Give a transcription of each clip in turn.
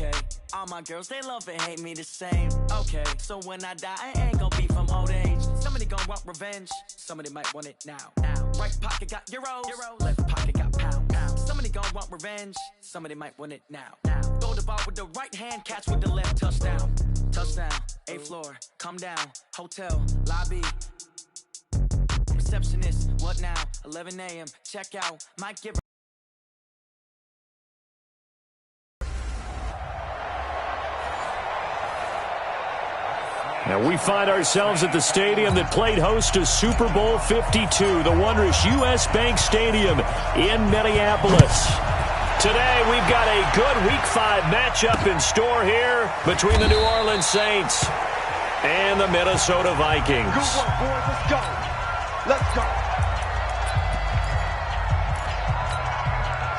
Okay, all my girls, they love and hate me the same. Okay, so when I die, I ain't gonna be from old age. Somebody gonna want revenge, somebody might want it now. Right pocket got euros, left pocket got pounds. Somebody gonna want revenge, somebody might want it now. Throw the ball with the right hand, catch with the left, touchdown. Touchdown, 8th floor, come down, hotel, lobby. Receptionist, what now? 11 a.m., check out, might give. Now we find ourselves at the stadium that played host to Super Bowl 52, the wondrous U.S. Bank Stadium in Minneapolis. Today we've got a good Week 5 matchup in store here between the New Orleans Saints and the Minnesota Vikings. Good work, boys. Let's go. Let's go.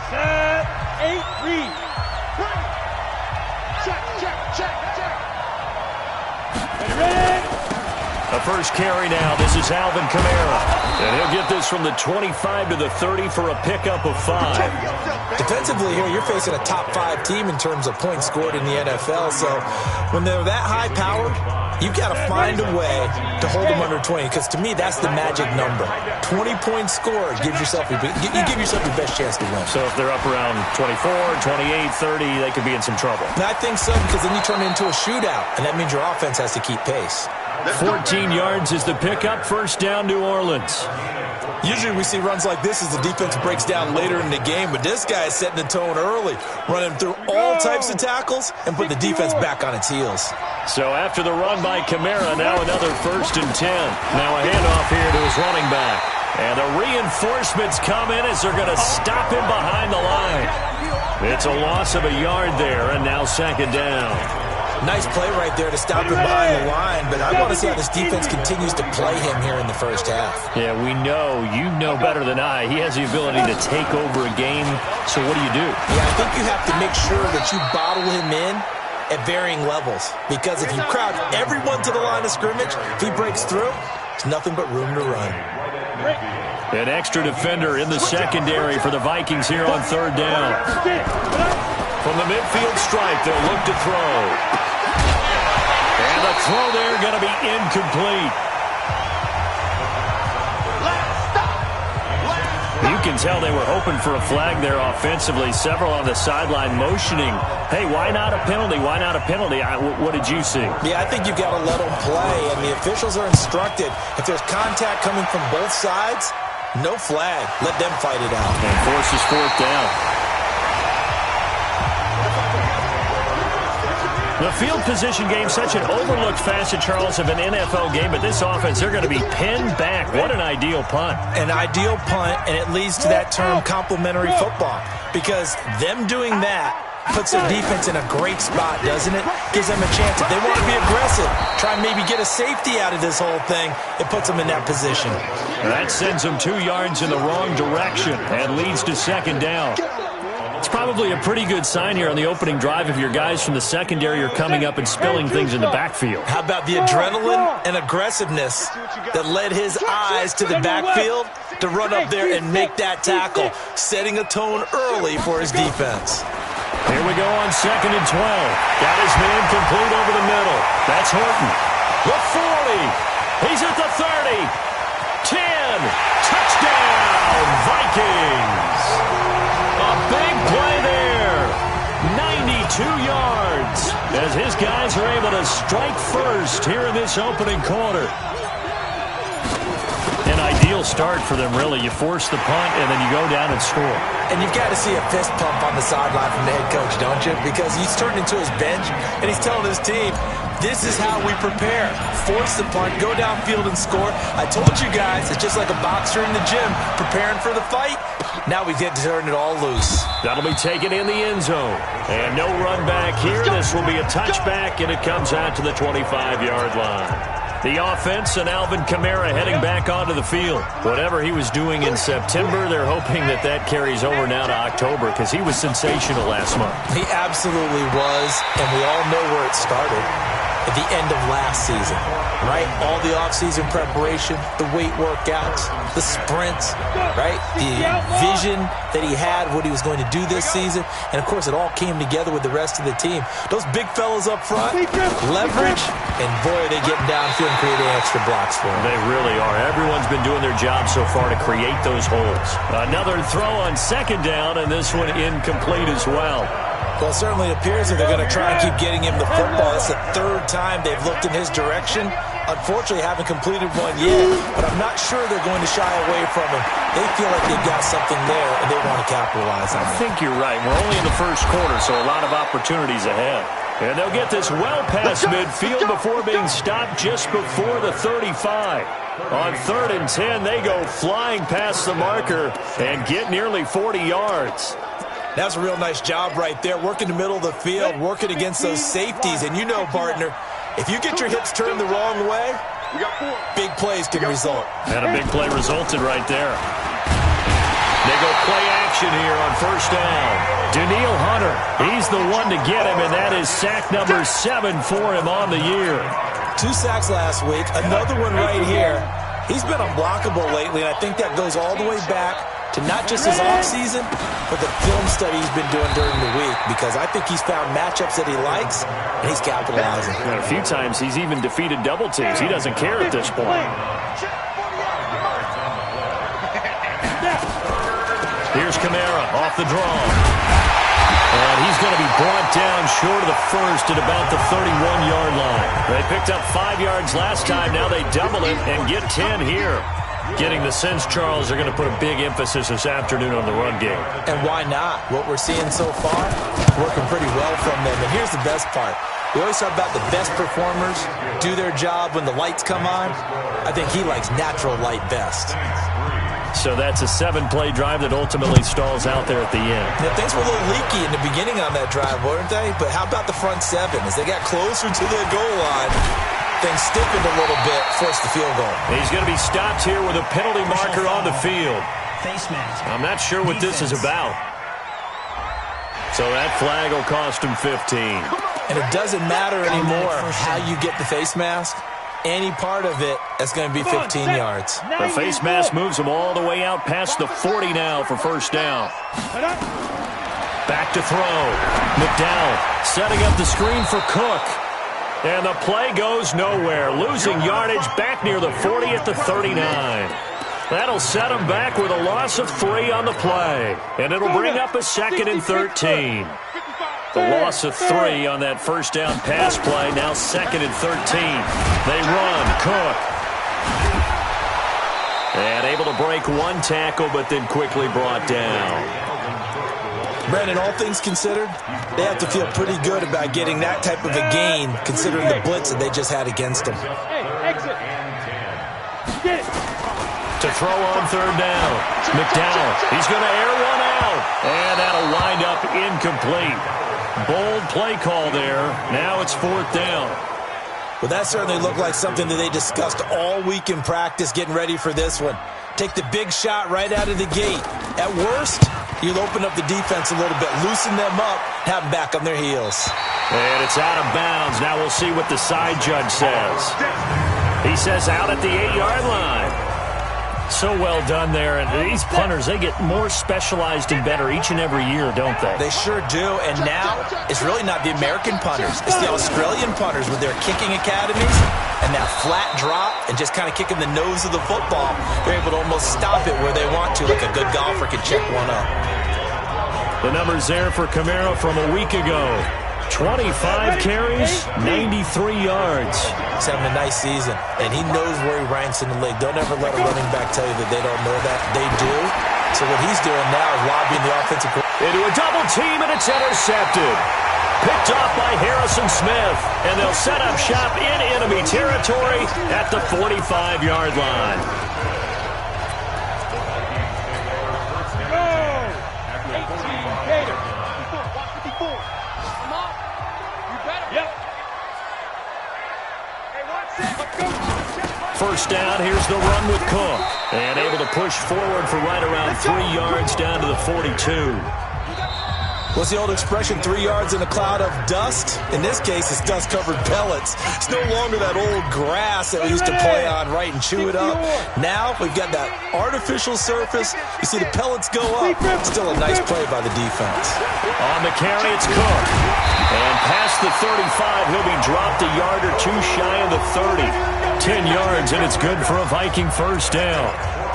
Set, 8, read. Check. The first carry now. This is Alvin Kamara. And he'll get this from the 25 to the 30 for a pickup of 5. Defensively here, you're facing a top 5 team in terms of points scored in the NFL. So when they're that high-powered, you've got to find a way to hold them under 20. Because to me, that's the magic number. 20 points scored gives yourself you give yourself your best chance to win. So if they're up around 24, 28, 30, they could be in some trouble. And I think so, because then you turn it into a shootout, and that means your offense has to keep pace. 14 yards is the pickup. First down, New Orleans. Usually we see runs like this as the defense breaks down later in the game, but this guy is setting the tone early, running through all types of tackles and put the defense back on its heels. So after the run by Kamara, now another 1st and 10. Now a handoff here to his running back. And the reinforcements come in as they're going to stop him behind the line. It's a loss of a yard there, and now 2nd down. Nice play right there to stop him behind the line, but I want to see how this defense continues to play him here in the first half. Yeah, we know. You know better than I. He has the ability to take over a game, so what do you do? Yeah, I think you have to make sure that you bottle him in at varying levels, because if you crowd everyone to the line of scrimmage, if he breaks through, there's nothing but room to run. An extra defender in the secondary for the Vikings here on 3rd down. From the midfield stripe, they'll look to throw. And the throw there going to be incomplete. You can tell they were hoping for a flag there offensively. Several on the sideline motioning, hey, why not a penalty? Why not a penalty? What did you see? Yeah, I think you've got to let them play, and the officials are instructed. If there's contact coming from both sides, no flag. Let them fight it out. And forces 4th down. The field position game, such an overlooked facet, Charles, of an NFL game, but this offense, they're going to be pinned back. What an ideal punt. An ideal punt, and it leads to that term complementary football, because them doing that puts their defense in a great spot, doesn't it? Gives them a chance. If they want to be aggressive, try and maybe get a safety out of this whole thing, it puts them in that position. That sends them 2 yards in the wrong direction and leads to 2nd down. It's probably a pretty good sign here on the opening drive if your guys from the secondary are coming up and spilling things in the backfield. How about the adrenaline and aggressiveness that led his eyes to the backfield to run up there and make that tackle, setting a tone early for his defense. Here we go on 2nd and 12. Got his man complete over the middle. That's Horton. The 40. He's at the 30. 10. Touchdown, Vikings. A big play there. 92 yards as his guys are able to strike first here in this opening quarter. An ideal start for them, really. You force the punt, and then you go down and score. And you've got to see a fist pump on the sideline from the head coach, don't you? Because he's turned into his bench, and he's telling his team, this is how we prepare. Force the punt, go downfield and score. I told you guys, it's just like a boxer in the gym preparing for the fight. Now we get to turn it all loose. That'll be taken in the end zone. And no run back here. This will be a touchback, and it comes out to the 25-yard line. The offense and Alvin Kamara heading back onto the field. Whatever he was doing in September, they're hoping that that carries over now to October because he was sensational last month. He absolutely was, and we all know where it started. at the end of last season, right? All the offseason preparation, the weight workouts, the sprints, right? The vision that he had, what he was going to do this season. And, of course, it all came together with the rest of the team. Those big fellas up front, leverage, and, boy, are they getting downfield and creating extra blocks for him. They really are. Everyone's been doing their job so far to create those holes. Another throw on second down, and this one incomplete as well. Well, it certainly appears that they're going to try and keep getting him the football. It's the third time they've looked in his direction. Unfortunately, haven't completed one yet, but I'm not sure they're going to shy away from him. They feel like they've got something there, and they want to capitalize on it. I think you're right. We're only in the first quarter, so a lot of opportunities ahead. And they'll get this well past midfield before being stopped just before the 35. On 3rd and 10, they go flying past the marker and get nearly 40 yards. That's a real nice job right there, working the middle of the field, working against those safeties. And you know, partner, if you get your hips turned the wrong way, big plays can result. And a big play resulted right there. They go play action here on first down. Daniil Hunter, he's the one to get him, and that is sack number 7 for him on the year. 2 sacks last week, another one right here. He's been unblockable lately, and I think that goes all the way back to not just his offseason, but the film study he's been doing during the week, because I think he's found matchups that he likes, and he's capitalizing. And a few times he's even defeated double teams. He doesn't care at this point. Here's Kamara off the draw. And he's going to be brought down short of the first at about the 31-yard line. They picked up 5 yards last time. Now they double it and get 10 here. Getting the sense, Charles, they're going to put a big emphasis this afternoon on the run game. And why not? What we're seeing so far, working pretty well from them. And here's the best part. We always talk about the best performers do their job when the lights come on. I think he likes natural light best. So that's a 7-play drive that ultimately stalls out there at the end. Now, things were a little leaky in the beginning on that drive, weren't they? But how about the front 7? As they got closer to the goal line, things stiffened a little bit, forced the field goal. He's going to be stopped here with a penalty marker on the field. I'm not sure what this is about. So that flag will cost him 15. And it doesn't matter anymore how you get the face mask. Any part of it, that's going to be 15 yards. The face mask moves him all the way out past the 40 now for first down. Back to throw. McDowell setting up the screen for Cook. And the play goes nowhere. Losing yardage back near the 40 at the 39. That'll set him back with a loss of 3 on the play. And it'll bring up a 2nd and 13. The loss of 3 on that first down pass play. Now 2nd and 13. They run. Cook. And able to break 1 tackle, but then quickly brought down. Brandon, all things considered, they have to feel pretty good about getting that type of a gain, considering the blitz that they just had against them. To throw on 3rd down. McDowell. He's going to air one out. And that'll wind up incomplete. Bold play call there. Now it's 4th down. Well, that certainly looked like something that they discussed all week in practice getting ready for this one. Take the big shot right out of the gate. At worst, you'll open up the defense a little bit, loosen them up, have them back on their heels. And it's out of bounds. Now we'll see what the side judge says. He says out at the 8-yard line. So well done there. And these punters, they get more specialized and better each and every year, don't they? They sure do. And now it's really not the American punters. It's the Australian punters with their kicking academies and that flat drop and just kind of kicking the nose of the football. They're able to almost stop it where they want to, like a good golfer can check one up. The numbers there for Kamara from a week ago. 25 carries, 93 yards. He's having a nice season, and he knows where he ranks in the league. Don't ever let a running back tell you that they don't know that. They do. So what he's doing now is lobbying the offensive coordinator. Into a double team, and it's intercepted. Picked off by Harrison Smith, and they'll set up shop in enemy territory at the 45-yard line. First down, here's the run with Cook. And able to push forward for right around 3 yards down to the 42. What's the old expression, 3 yards in a cloud of dust? In this case, it's dust-covered pellets. It's no longer that old grass that we used to play on, right, and chew it up. Now we've got that artificial surface. You see the pellets go up. Still a nice play by the defense. On the carry, it's Cook. And past the 35, he'll be dropped a yard or two shy of the 30. 10 yards, and it's good for a Viking first down.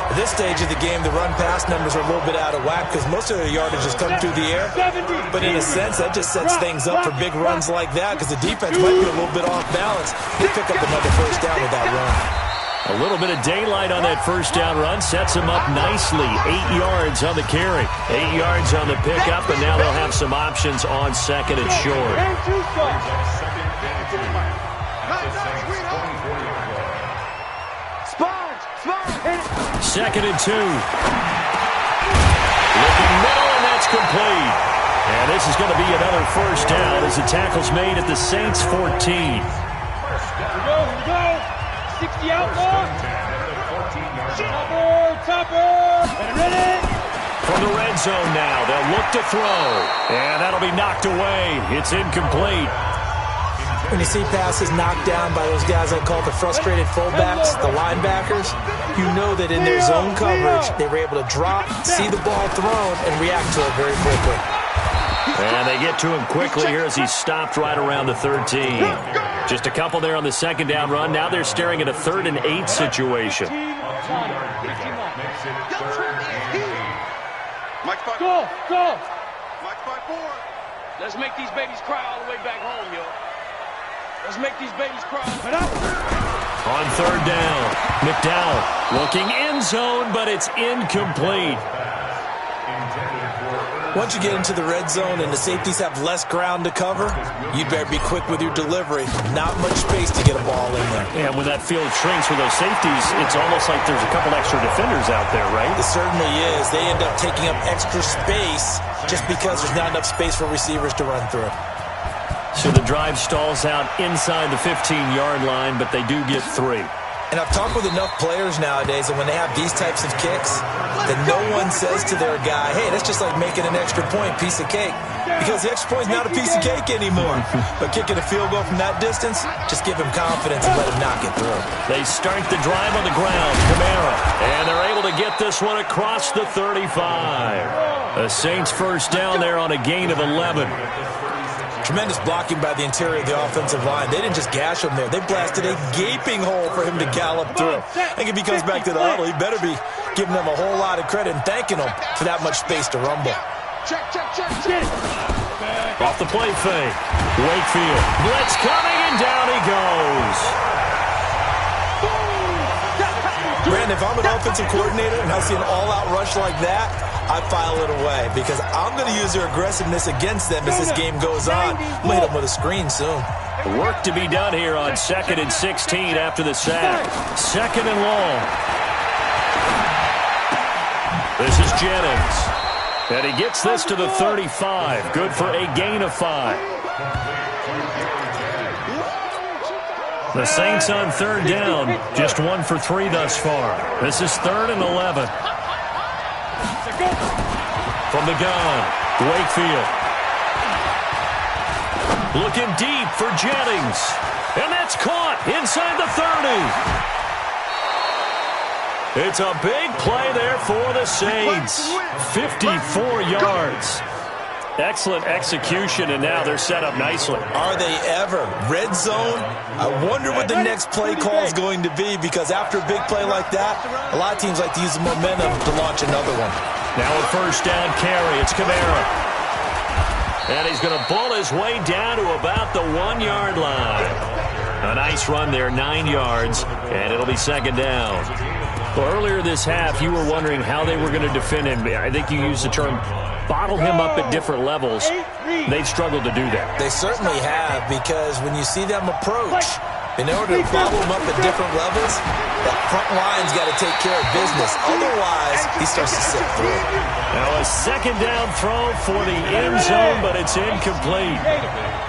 At this stage of the game, the run-pass numbers are a little bit out of whack because most of their yardage has come through the air. But in a sense, that just sets things up for big runs like that because the defense might be a little bit off balance. They pick up another first down with that run. A little bit of daylight on that first down run sets him up nicely. 8 yards on the carry, 8 yards on the pickup, and now they'll have some options on second and short. Second and 2. Looking middle, and that's complete. And this is going to be another first down as the tackle's made at the Saints' 14. Here we go. 60 out long. Topper. Ready. From the red zone now, they'll look to throw. And that'll be knocked away. It's incomplete. When you see passes knocked down by those guys I call the frustrated fullbacks, the linebackers, you know that in their zone coverage, they were able to drop, see the ball thrown, and react to it very quickly. And they get to him quickly here as he's stopped right around the 13. Just a couple there on the second down run. Now they're staring at a 3rd and 8 situation. Go. Let's make these babies cry all the way back home, yo. Let's make these babies cry. On 3rd down, McDowell looking end zone, but it's incomplete. Once you get into the red zone and the safeties have less ground to cover, you'd better be quick with your delivery. Not much space to get a ball in there. And when that field shrinks with those safeties, it's almost like there's a couple extra defenders out there, right? It certainly is. They end up taking up extra space just because there's not enough space for receivers to run through. So the drive stalls out inside the 15-yard line, but they do get 3. And I've talked with enough players nowadays that when they have these types of kicks, that no one says to their guy, hey, that's just like making an extra point, piece of cake. Because the extra point's not a piece of cake anymore. But kicking a field goal from that distance, just give him confidence and let him knock it through. They start the drive on the ground, Kamara. And they're able to get this one across the 35. The Saints first down there on a gain of 11. Tremendous blocking by the interior of the offensive line. They didn't just gash him there. They blasted a gaping hole for him to gallop through. I think if he comes back to the huddle, he better be giving them a whole lot of credit and thanking them for that much space to rumble. Check. Off the play fake. Wakefield. Blitz coming, and down he goes. Brandon, if I'm an offensive coordinator and I see an all-out rush like that, I file it away because I'm going to use their aggressiveness against them as this game goes on. I'm going to hit them with a screen soon. Work to be done here on 2nd and 16 after the sack. 2nd and long. This is Jennings. And he gets this to the 35. Good for a gain of 5. The Saints on 3rd down. Just 1 for 3 thus far. This is 3rd and 11. From the gun, Wakefield. Looking deep for Jennings. And that's caught inside the 30. It's a big play there for the Saints. 54 yards. Excellent execution, and now they're set up nicely. Are they ever? Red zone? I wonder what the next play call is going to be because after a big play like that, a lot of teams like to use the momentum to launch another one. Now a first down carry. It's Kamara. And he's going to bull his way down to about the 1-yard line. A nice run there, 9 yards, and it'll be 2nd down. Well, earlier this half, you were wondering how they were going to defend him. I think you used the term bottle him up at different levels. They've struggled to do that. They certainly have because when you see them approach, In order to follow him up at different levels, that front line's got to take care of business. Otherwise, he starts to slip through. Now a second down throw for the end zone, but it's incomplete.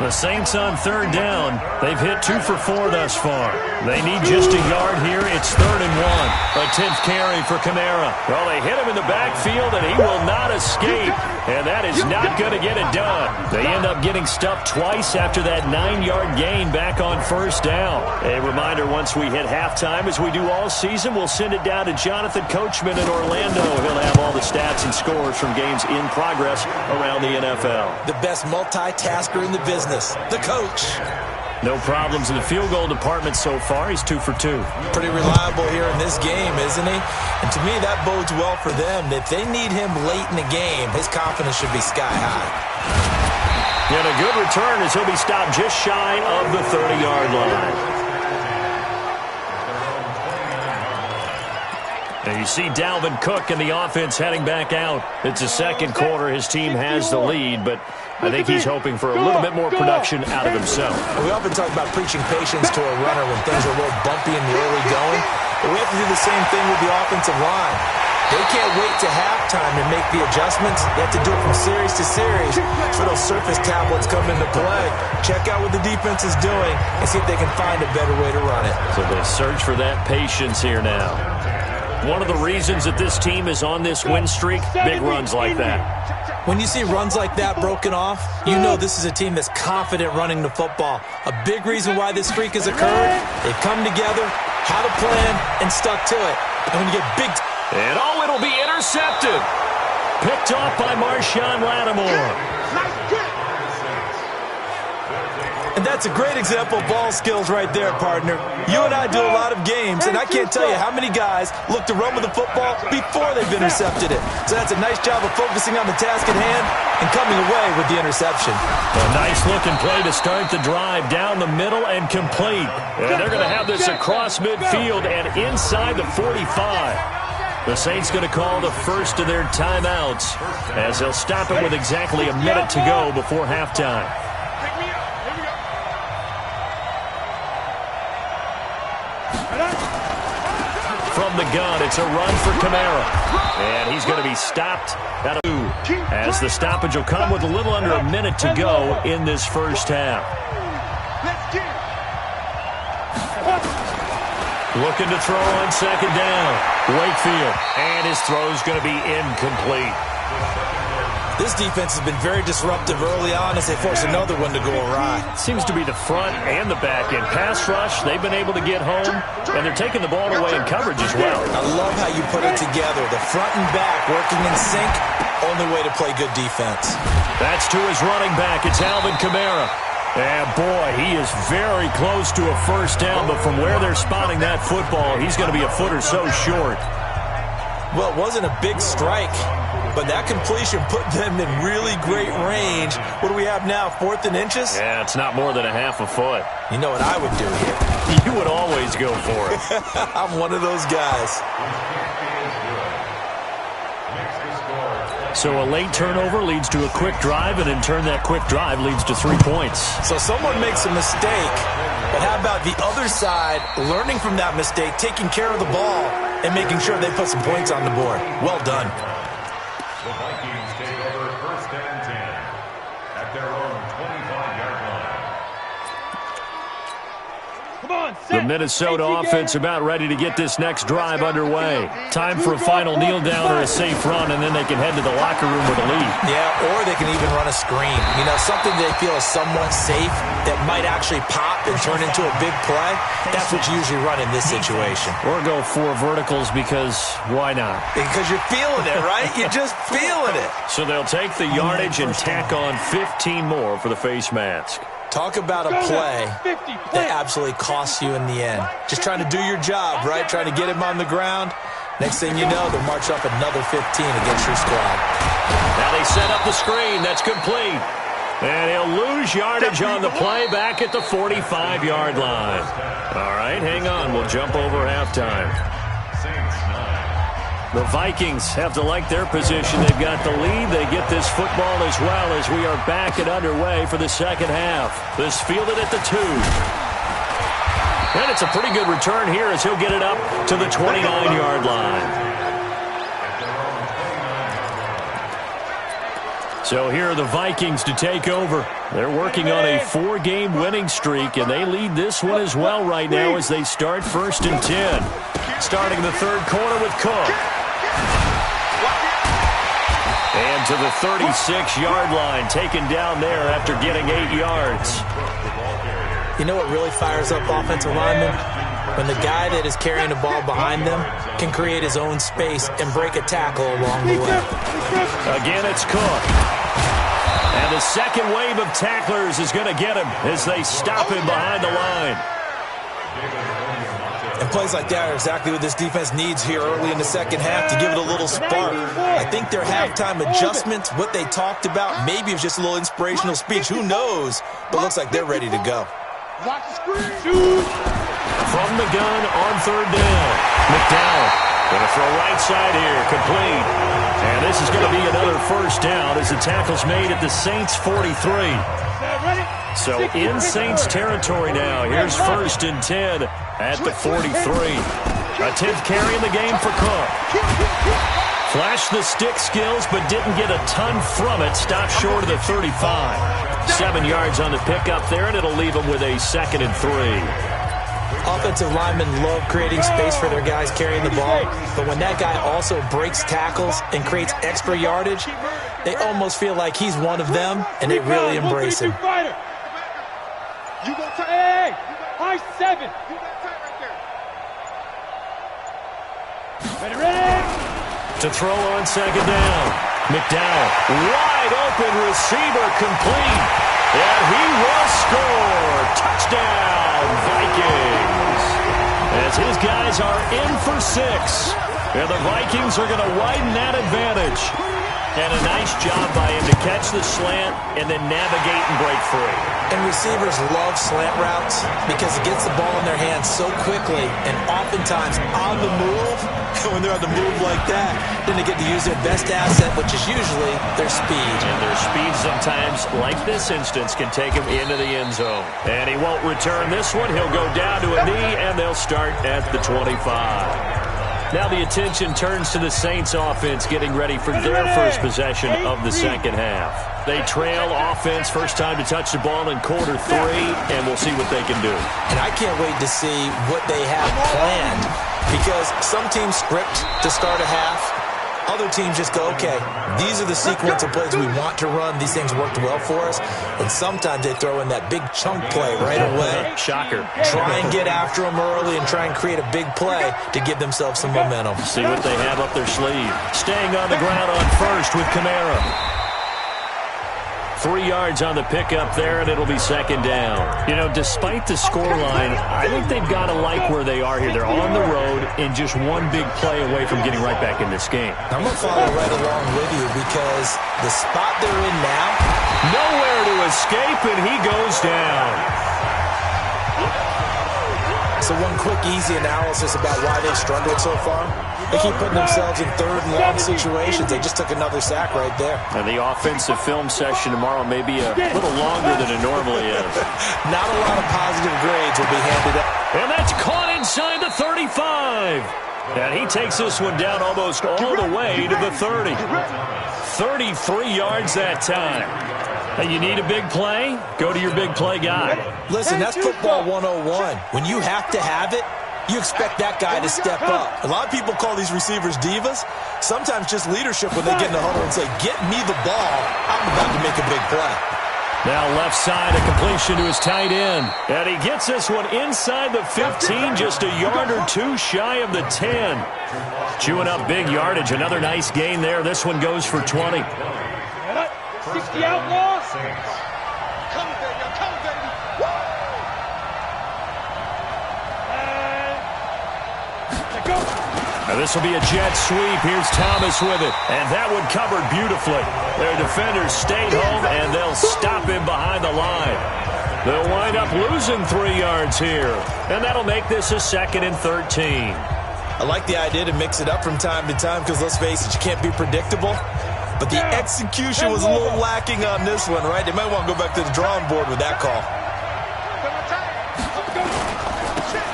The Saints on third down. They've hit 2 for 4 thus far. They need just a yard here. It's 3rd and 1. A 10th carry for Kamara. Well, they hit him in the backfield, and he will not escape. And that is not going to get it done. They end up getting stuffed twice after that 9-yard gain back on first down. A reminder, once we hit halftime, as we do all season, we'll send it down to Jonathan Coachman in Orlando. He'll have all the stats and scores from games in progress around the NFL. The best multitasker in the business, the coach. No problems in the field goal department so far. He's 2 for 2. Pretty reliable here in this game, isn't he? And to me, that bodes well for them. If they need him late in the game, his confidence should be sky high. And a good return as he'll be stopped just shy of the 30-yard line. And you see Dalvin Cook and the offense heading back out. It's the second quarter. His team has the lead, but I think he's hoping for a little bit more production out of himself. We often talk about preaching patience to a runner when things are a little bumpy in the early going, but we have to do the same thing with the offensive line. They can't wait to halftime to make the adjustments. They have to do it from series to series. So those surface tablets come into play. Check out what the defense is doing and see if they can find a better way to run it. So they search for that patience here now. One of the reasons that this team is on this win streak, big runs like that. When you see runs like that broken off, you know this is a team that's confident running the football. A big reason why this streak has occurred, they've come together, had a plan, and stuck to it. And when you get big... And oh, it'll be intercepted. Picked off by Marshawn Lattimore. And that's a great example of ball skills right there, partner. You and I do a lot of games, and I can't tell you how many guys look to run with the football before they've intercepted it. So that's a nice job of focusing on the task at hand and coming away with the interception. A nice-looking play to start the drive down the middle and complete. And they're going to have this across midfield and inside the 45. The Saints going to call the first of their timeouts as they'll stop it with exactly a minute to go before halftime. From the gun, it's a run for Kamara. And he's going to be stopped at 2 as the stoppage will come with a little under a minute to go in this first half. Looking to throw on second down. Wakefield. And his throw's going to be incomplete. This defense has been very disruptive early on as they force another one to go awry. Seems to be the front and the back end. Pass rush, they've been able to get home, and they're taking the ball away in coverage as well. I love how you put it together. The front and back working in sync, only way to play good defense. That's to his running back. It's Alvin Kamara. And boy, he is very close to a first down, but from where they're spotting that football, he's going to be a foot or so short. Well, it wasn't a big strike, but that completion put them in really great range. What do we have now, 4th and inches? Yeah, it's not more than a half a foot. You know what I would do here? You would always go for it. I'm one of those guys. So a late turnover leads to a quick drive, and in turn that quick drive leads to 3 points. So someone makes a mistake, but how about the other side learning from that mistake, taking care of the ball, and making sure they put some points on the board? Well done. The Vikings take over 1st and 10 at their own 25-yard line. Come on, The Minnesota offense about ready to get this next drive underway. Time for a final kneel down or a safe run, and then they can head to the locker room with a lead. Yeah, or they can even run a screen. You know, something they feel is somewhat safe that might actually pop and turn into a big play. That's what you usually run in this situation. Or go 4 verticals because why not? Because you're feeling it, right? You're just feeling it. So they'll take the yardage and tack on 15 more for the face mask. Talk about a play that absolutely costs you in the end. Just trying to do your job, right? Trying to get him on the ground. Next thing you know, they'll march up another 15 against your squad. Now they set up the screen. That's complete. And he'll lose yardage on the play back at the 45-yard line. All right, hang on. We'll jump over halftime. The Vikings have to like their position. They've got the lead. They get this football as well as we are back and underway for the second half. This fielded at the 2. And it's a pretty good return here as he'll get it up to the 29-yard line. So here are the Vikings to take over. They're working on a 4-game winning streak, and they lead this one as well right now as they start 1st and 10. Starting the third quarter with Cook. And to the 36-yard line, taken down there after getting 8 yards. You know what really fires up offensive linemen? When the guy that is carrying the ball behind them can create his own space and break a tackle along the way. Again, it's Cook. And the second wave of tacklers is going to get him as they stop him behind the line. And plays like that are exactly what this defense needs here early in the second half to give it a little spark. I think their halftime adjustments, what they talked about, maybe it was just a little inspirational speech. Who knows? But looks like they're ready to go. From the gun on third down. McDowell going to throw right side here, complete. And this is going to be another first down as the tackle's made at the Saints 43. So in Saints territory now. Here's 1st and 10 at the 43. A 10th carry in the game for Cook. Flashed the stick skills, but didn't get a ton from it. Stopped short of the 35. 7 yards on the pickup there, and it'll leave them with a 2nd and 3. Offensive linemen love creating space for their guys carrying the ball, but when that guy also breaks tackles and creates extra yardage, they almost feel like he's one of them, and they really embrace him. You go to A. High 7. Ready. To throw on second down. McDowell, wide open receiver, complete. And he will score. Touchdown, Vikings. As his guys are in for 6. And the Vikings are going to widen that advantage. And a nice job by him to catch the slant and then navigate and break free. And receivers love slant routes because it gets the ball in their hands so quickly and oftentimes on the move. And when they're on the move like that, then they get to use their best asset, which is usually their speed. And their speed sometimes, like this instance, can take him into the end zone. And he won't return this one. He'll go down to a knee, and they'll start at the 25. Now the attention turns to the Saints offense getting ready for their first possession of the second half. They trail offense, first time to touch the ball in quarter 3, and we'll see what they can do. And I can't wait to see what they have planned because some teams script to start a half. Other teams just go, okay, these are the sequence of plays we want to run. These things worked well for us. And sometimes they throw in that big chunk play right away. Shocker. Try and get after them early and try and create a big play to give themselves some momentum. See what they have up their sleeve. Staying on the ground on first with Kamara. 3 yards on the pickup there, and it'll be second down. You know, despite the scoreline, I think they've got to like where they are here. They're on the road and just one big play away from getting right back in this game. I'm going to follow right along with you because the spot they're in now, nowhere to escape, and he goes down. So one quick, easy analysis about why they've struggled so far. They keep putting themselves in third and long situations. They just took another sack right there. And the offensive film session tomorrow may be a little longer than it normally is. Not a lot of positive grades will be handed out. And that's caught inside the 35. And he takes this one down almost all the way to the 30. 33 yards that time. Hey, you need a big play? Go to your big play guy. Listen, that's football 101. When you have to have it, you expect that guy to step up. A lot of people call these receivers divas. Sometimes just leadership when they get in the huddle and say, get me the ball. I'm about to make a big play. Now left side, a completion to his tight end. And he gets this one inside the 15, just a yard or two shy of the 10. Chewing up big yardage. Another nice gain there. This one goes for 20. 60 Outlaws. Come, baby. Come, baby. Go. Now this will be a jet sweep. Here's Thomas with it. And that one covered beautifully. Their defenders stayed home, and they'll stop him behind the line. They'll wind up losing 3 yards here. And that'll make this a 2nd and 13. I like the idea to mix it up from time to time because, let's face it, you can't be predictable. But the execution was a little lacking on this one, right? They might want to go back to the drawing board with that call.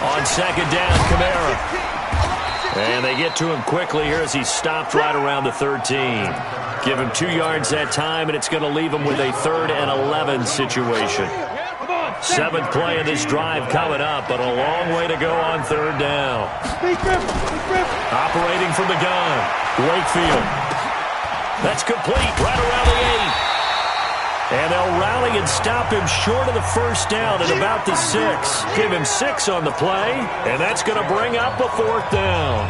On second down, Kamara. And they get to him quickly here as he stopped right around the 13. Give him 2 yards that time, and it's going to leave him with a 3rd and 11 situation. 7th play of this drive coming up, but a long way to go on 3rd down. Operating from the gun, Wakefield. That's complete right around the 8. And they'll rally and stop him short of the 1st down at about the 6. Give him 6 on the play, and that's going to bring up a 4th down.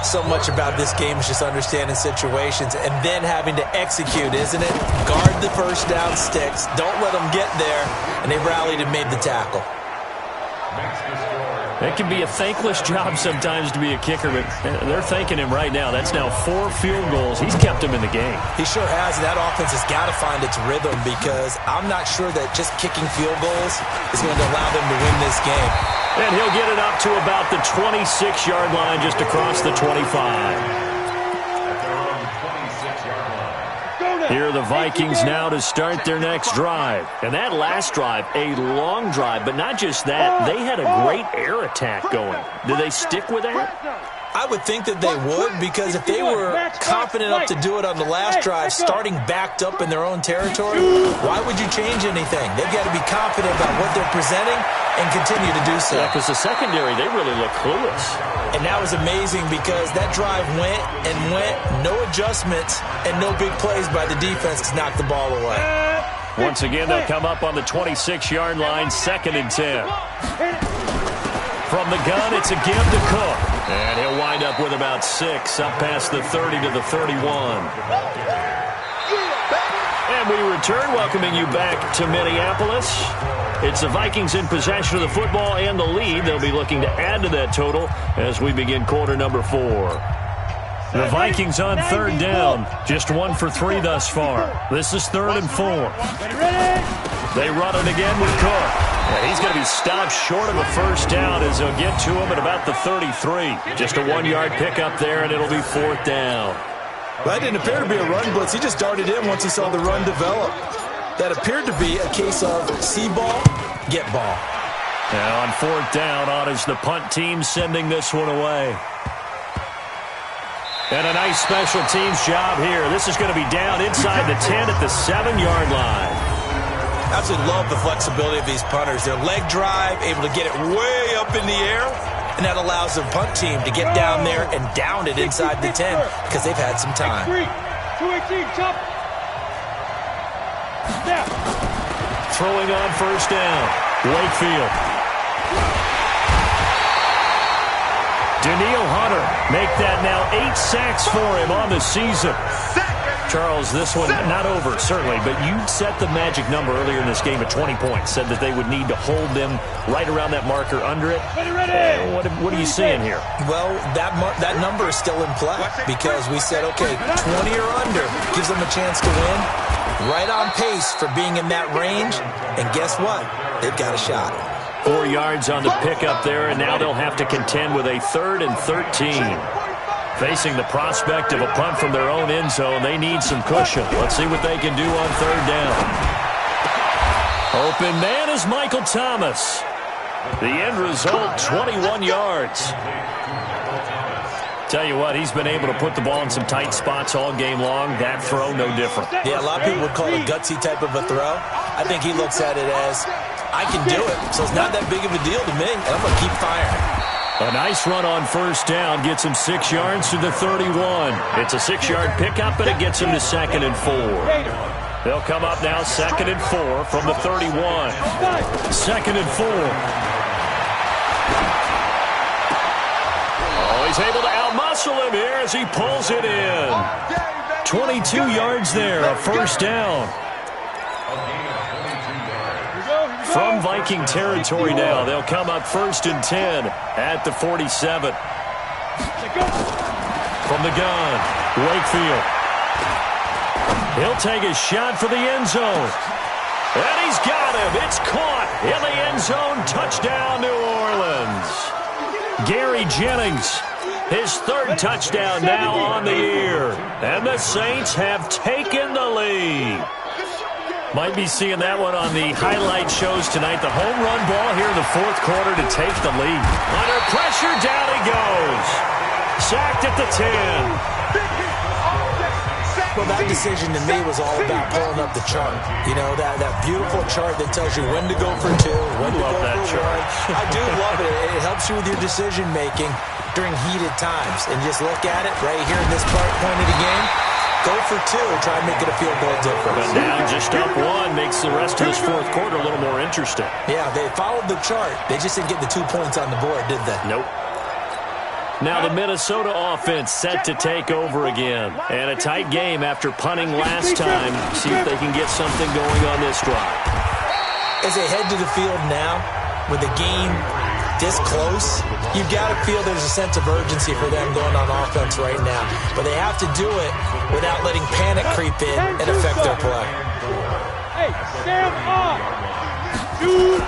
So much about this game is just understanding situations and then having to execute, isn't it? Guard the 1st down sticks. Don't let them get there. And they rallied and made the tackle. It can be a thankless job sometimes to be a kicker, but they're thanking him right now. That's now 4 field goals. He's kept him in the game. He sure has. That offense has got to find its rhythm because I'm not sure that just kicking field goals is going to allow them to win this game. And he'll get it up to about the 26-yard line, just across the 25. Here are the Vikings now to start their next drive. And that last drive, a long drive, but not just that. They had a great air attack going. Do they stick with that? I would think that they would, because if they were confident enough to do it on the last drive, starting backed up in their own territory, why would you change anything? They've got to be confident about what they're presenting and continue to do so. Yeah, because the secondary, they really look clueless. And that was amazing because that drive went and went, no adjustments, and no big plays by the defense to knock the ball away. Once again, they'll come up on the 26-yard line, 2nd and 10. From the gun, it's a give to Cook. And he'll wind up with about 6, up past the 30 to the 31. And we return, welcoming you back to Minneapolis. It's the Vikings in possession of the football and the lead. They'll be looking to add to that total as we begin quarter number 4. The Vikings on 3rd down, just 1 for 3 thus far. This is 3rd and 4. They run it again with Cook. Yeah, he's going to be stopped short of a 1st down as they'll get to him at about the 33. Just a 1-yard pickup there, and it'll be 4th down. Well, that didn't appear to be a run blitz. He just darted in once he saw the run develop. That appeared to be a case of see ball, get ball. Now on 4th down, on is the punt team sending this one away. And a nice special teams job here. This is going to be down inside the 10 at the 7-yard line. Absolutely love the flexibility of these punters. Their leg drive, able to get it way up in the air, and that allows their punt team to get down there and down it inside the 10 because they've had some time. 218, chop. Throwing on 1st down, Wakefield. Daniil Hunter make that now 8 sacks for him on the season. Charles, this one not over, certainly, but you set the magic number earlier in this game at 20 points. Said that they would need to hold them right around that marker under it. What are you seeing here? Well, that number is still in play because we said, okay, 20 or under gives them a chance to win. Right on pace for being in that range. And guess what? They've got a shot. 4 yards on the pickup there, and now they'll have to contend with a 3rd and 13. Facing the prospect of a punt from their own end zone, they need some cushion. Let's see what they can do on 3rd down. Open man is Michael Thomas. The end result, 21 yards. Tell you what, he's been able to put the ball in some tight spots all game long. That throw, no different. Yeah, a lot of people would call it a gutsy type of a throw. I think he looks at it as, I can do it, so it's not that big of a deal to me, and I'm going to keep firing. A nice run on 1st down gets him 6 yards to the 31. It's a 6-yard pickup, and it gets him to 2nd and 4. They'll come up now 2nd and 4 from the 31. 2nd and 4. Oh, he's able to outmuscle him here as he pulls it in. 22 yards there, a 1st down. From Viking territory now, they'll come up 1st and 10 at the 47. From the gun, Wakefield. He'll take a shot for the end zone. And he's got him. It's caught in the end zone. Touchdown, New Orleans. Gary Jennings, his 3rd touchdown now on the year. And the Saints have taken the lead. Might be seeing that one on the highlight shows tonight. The home run ball here in the fourth quarter to take the lead. Under pressure, down he goes. Sacked at the 10. Well, that decision to me was all about pulling up the chart. You know, that beautiful chart that tells you when to go for 2, when to go for 1. I do love it. It helps you with your decision-making during heated times. And just look at it right here in this point of the game. Go for 2. Try and make it a field goal difference. But now just up 1 makes the rest of this fourth quarter a little more interesting. Yeah, they followed the chart. They just didn't get the 2 points on the board, did they? Nope. Now the Minnesota offense set to take over again. And a tight game after punting last time. See if they can get something going on this drive. As they head to the field now, with the game this close, you've got to feel there's a sense of urgency for them going on offense right now. But they have to do it without letting panic creep in and affect their play. Hey, stand up! Dude!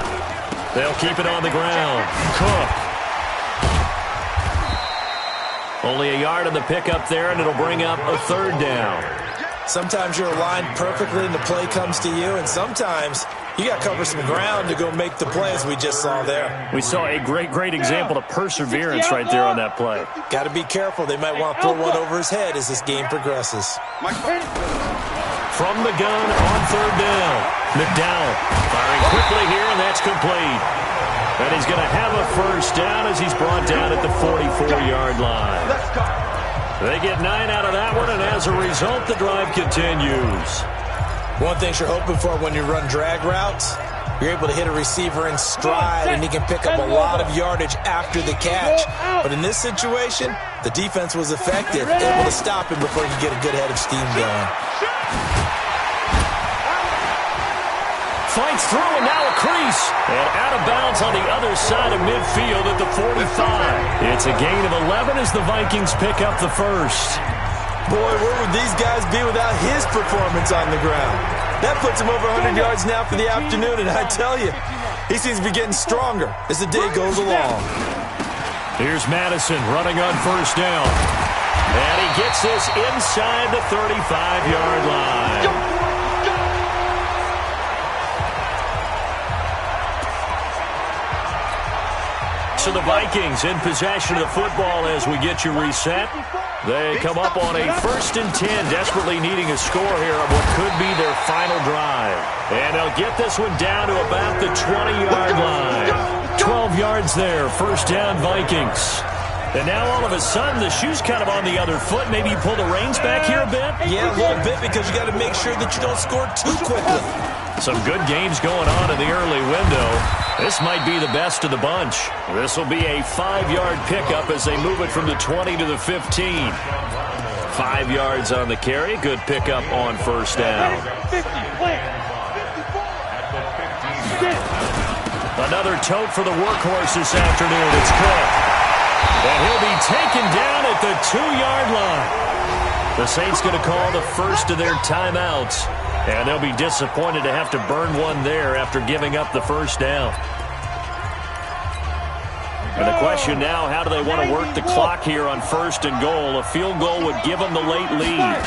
They'll keep it on the ground. Cook. Only a yard on the pickup there, and it'll bring up a third down. Sometimes you're aligned perfectly and the play comes to you, and sometimes you got to cover some ground to go make the play, as we just saw there. We saw a great example of perseverance right there on that play. Got to be careful. They might want to throw one over his head as this game progresses. From the gun on third down. McDowell firing quickly here, and that's complete. And he's going to have a first down as he's brought down at the 44-yard line. They get 9 out of that one, and as a result, the drive continues. One thing you're hoping for when you run drag routes, you're able to hit a receiver in stride, and he can pick up a lot of yardage after the catch. But in this situation, the defense was effective, able to stop him before he could get a good head of steam going. Fights through, and now a crease. And out of bounds on the other side of midfield at the 45. It's a gain of 11 as the Vikings pick up the first. Boy, where would these guys be without his performance on the ground? That puts him over 100 yards now for the afternoon, and I tell you, he seems to be getting stronger as the day goes along. Here's Madison running on first down. And he gets this inside the 35-yard line. So the Vikings in possession of the football as we get you reset. They come up on a 1st and 10, desperately needing a score here on what could be their final drive. And they'll get this one down to about the 20-yard line. 12 yards there, first down Vikings. And now all of a sudden the shoe's kind of on the other foot. Maybe you pull the reins back here a bit? Yeah, a little bit, because you got to make sure that you don't score too quickly. Some good games going on in the early window. This might be the best of the bunch. This will be a 5-yard pickup as they move it from the 20 to the 15. 5 yards on the carry. Good pickup on first down. Another tote for the workhorse this afternoon. It's Cook. And he'll be taken down at the 2-yard line. The Saints going to call the first of their timeouts. And they'll be disappointed to have to burn one there after giving up the first down. And the question now, how do they want to work the clock here on 1st and goal? A field goal would give them the late lead.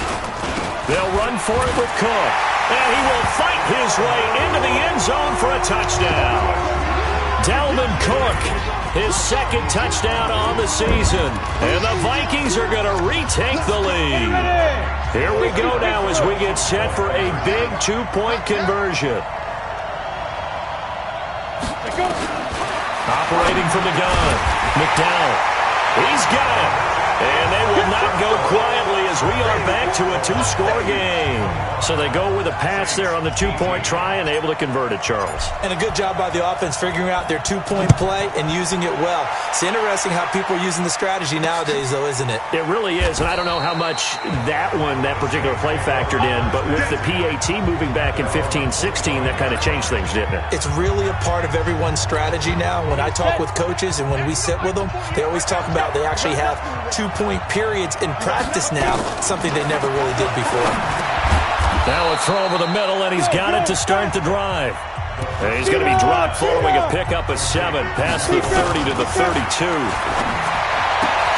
They'll run for it with Cook. And he will fight his way into the end zone for a touchdown. Dalvin Cook, his 2nd touchdown on the season. And the Vikings are going to retake the lead. Here we go now as we get set for a big 2-point conversion. Operating from the gun, McDowell. He's got it. And they will not go quietly as we are back to a 2-score game. So they go with a pass there on the 2-point try and able to convert it, Charles. And a good job by the offense figuring out their 2-point play and using it well. It's interesting how people are using the strategy nowadays, though, isn't it? It really is, and I don't know how much that particular play factored in, but with the PAT moving back in 15-16, that kind of changed things, didn't it? It's really a part of everyone's strategy now. When I talk with coaches and when we sit with them, they always talk about they actually have 2-point periods in practice now, something they never really did before. Now a throw over the middle, and he's got it to start the drive. And he's going to be dropped following a pickup of 7 past the 30 to the 32.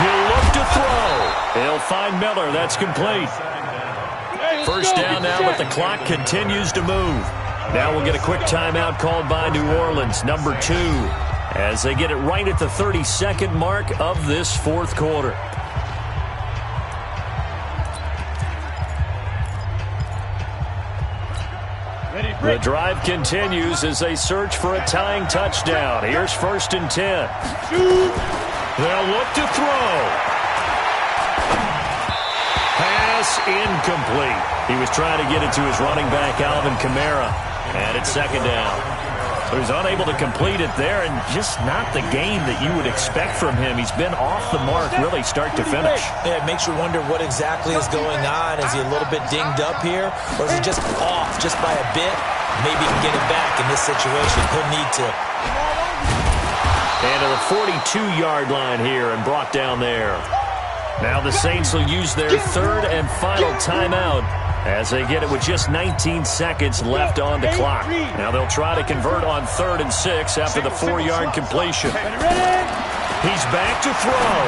He'll look to throw. He'll find Miller. That's complete. First down now, but the clock continues to move. Now we'll get a quick timeout called by New Orleans, number 2, as they get it right at the 32nd mark of this fourth quarter. The drive continues as they search for a tying touchdown. Here's 1st and 10. They'll look to throw. Pass incomplete. He was trying to get it to his running back, Alvin Kamara, and it's 2nd down. So he's unable to complete it there, and just not the game that you would expect from him. He's been off the mark really start to finish. Yeah, it makes you wonder what exactly is going on. Is he a little bit dinged up here, or is he just off just by a bit? Maybe he can get it back in this situation. He'll need to. And to the 42-yard line here and brought down there. Now the Saints will use their 3rd and final timeout as they get it with just 19 seconds left on the clock. Now they'll try to convert on 3rd and 6 after the 4-yard completion. He's back to throw.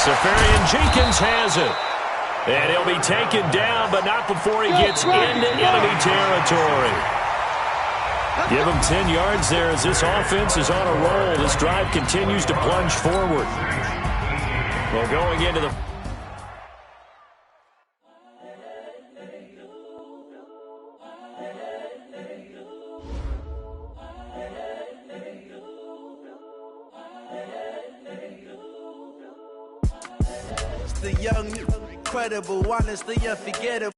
Safarian Jenkins has it. And he'll be taken down, but not before he gets into enemy territory. Give him 10 yards there as this offense is on a roll. This drive continues to plunge forward. Well, going into the... The young, incredible, honestly unforgettable.